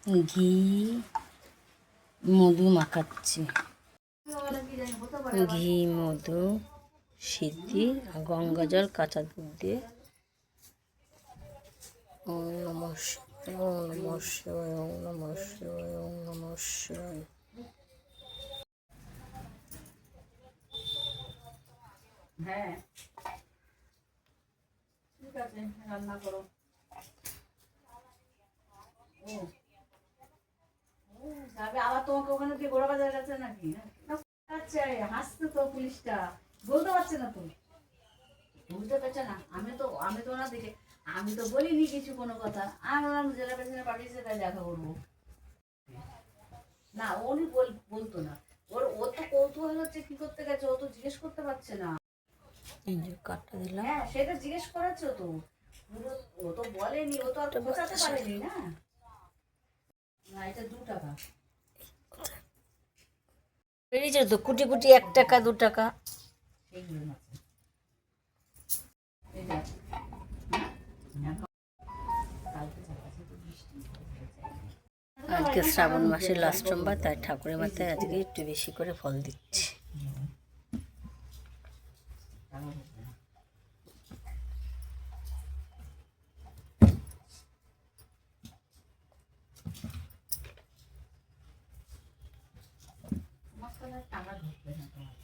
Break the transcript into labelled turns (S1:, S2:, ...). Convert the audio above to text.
S1: ঘি মধু মাখাচ্ছি, ঘি মধু সিদ্ধি আর গঙ্গা জল কাঁচা দুধ দিয়ে। ওম নমঃ শিবায়, ওম নমঃ শিবায়, ওম নমঃ শিবায়, ওম নমঃ শিবায়।
S2: হ্যাঁ ঠিক আছে, রান্না করো। যাবে আবার তোমাকে ওখানে দিয়ে গোড়া বাজার গেছে নাকি? আচ্ছা, হাসছে তো পুলিশটা, বলতে পারছে না তো, বুঝতে পারছে না। আমি তো না দেখে, আমি তো বলিনি কিছু কোনো কথা। আমি জেলা পেছনে পাঠিয়েছে, তাই দেখা করবো না। উনি বলতো না। ও তো কৌতূহল হচ্ছে কি করতে গেছে, ও তো জিজ্ঞেস করতে পারছে না।
S1: এই যে কাটটা দিলাম।
S2: হ্যাঁ সেটা জিজ্ঞেস করেছো তো, ও তো বলেনি, ও তো আর বোঝাতে পারেনি না। না এটা 2 টাকা
S1: বেরিয়েছে তো কুটি কুটি, 1 টাকা 2 টাকা।
S2: সেইগুলো আছে। এই দেখ, কালকে চালাচ্ছে তো বৃষ্টি।
S1: আজকে শ্রাবণ মাসের লাস্ট সোমবার, তাই ঠাকুরের মাথায় আজকে একটু বেশি করে ফল দিচ্ছি।
S2: টাকা ঢুকবে না তোমার।